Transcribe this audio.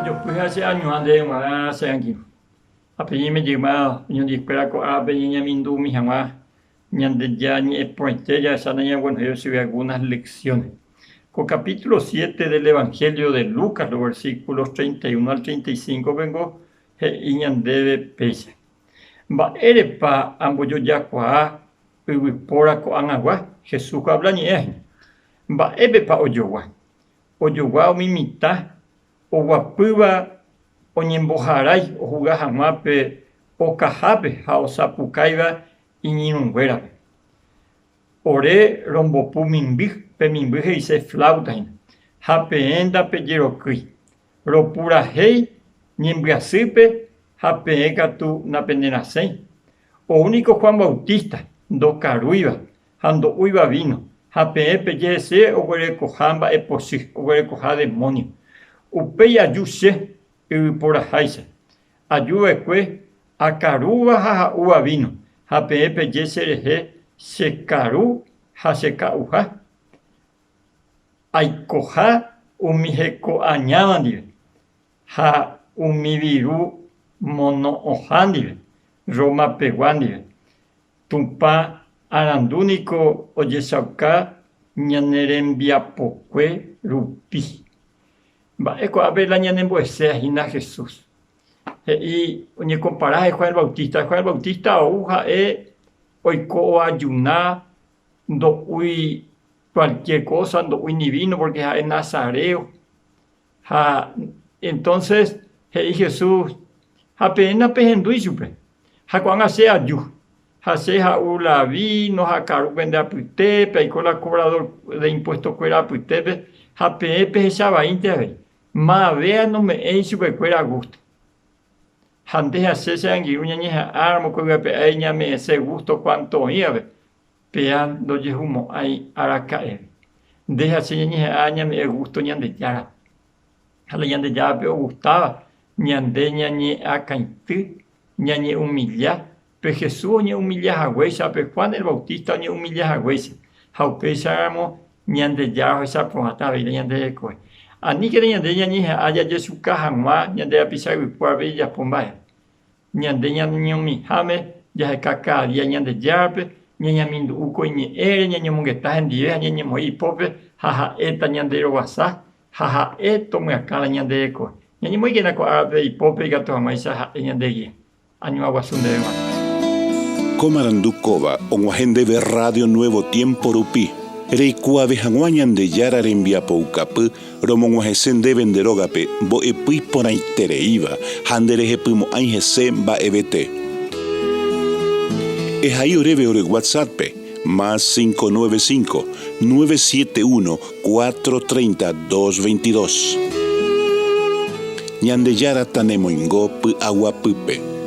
yo pues hace años ande más aquí. Apenas me llegaba, yo disparaba con apenas me indú mi jamás. Ñande ya ni pointe ya sana bueno, yo sí algunas lecciones. Con capítulo 7 del Evangelio de Lucas, los versículos 31 al 35 vengo y ñande pesa. Va erepa amboyo ya kwa pora ko angagua Jesús habla ni va ebepa oyowa o mimita o guapüva oñemboharai o juga hamape o kahape ha osapukaiva iñirunguera ore rombopu mimbi pe mimbi heise flauta hape enda pe jerokui ropura hei ñembyasýpe hape katu napenderasẽ o único Juan Bautista ndokarúiva ha ndo'úiva vino hape pejehese oguerekoha mba'epochý oguerekoha demonio upéi aju che yvyporaháicha ajuvekue akarúva ha ha'úva vino hape peje cherehe chekaru ha cheka'uha aikoha umi heko'añáva ndive ha umi viru mono'õha ndive Rómapegua ndive Tupã arandúniko ojechauka ñanerembiapokue rupi mba'eko'ápe la ñanembo'eséahína Jesús he'i oñekompara Juan el Bautista ou ha'e oiko oajuna ndo'úi cualquier cosa ndo'úi ni vino porque ha'e nazareo ha entonces he'i Jesús hapéna pehendúi chupe ha ko'ág̃a che aju ha che ha'u la vino ha karúpe ndeapytépe aiko la cobrador de impuestokuéra apytépe ha peẽ pehechavaínte avei mavea nome'ẽi chupekuéra gusto ha ndehache che angirũ ñañeha'ãramo ko'yguepe'ãi ñame'ẽse gusto cuanto oĩave pea ndojehumo'ãi araka'e ndehache ñañeha'ã ñame'ẽ gusto Ñandejára ha la Ñandejárape ogustáva ñande ñañe'akãity ñañe'umilla pe Jesús oñe'umillahaguéicha pe Juan el Bautista oñe'umillahaguéicha ha upéicharamo Ñandejára ohechapohatãvéi ñanderekói aníkere ñande ñañeha'ã jajechuka hag̃ua ñande rapichaguykuápe ijapo mba'e ñande ñañomiháme jahekakaria Ñandejárape ñañamindu'úko iñe'ẽre ñañomongeta hendive ha ñañemoĩ ipópe ha ha'éta ñande roguasa ha ha'e tomyakãrã ñanderekói ñañemoĩkéna ko árape ipópe ikatuhaguáicha ha'e ñandeguie añaguasu ndéve Komarandukóva og̃uahẽndéve Radio Nuevo Tiempo rupi reikuaave hag̃ua Ñandejára rembiapoukapy romog̃uahẽse ndéve nde rógape mbo'epy porãitereíva ha nderehepymo'ãi hese mba'evete. Ehai oréve ore WhatsApppe +595 971 430 222. Ñandejára tanemoingo py'aguapýpe.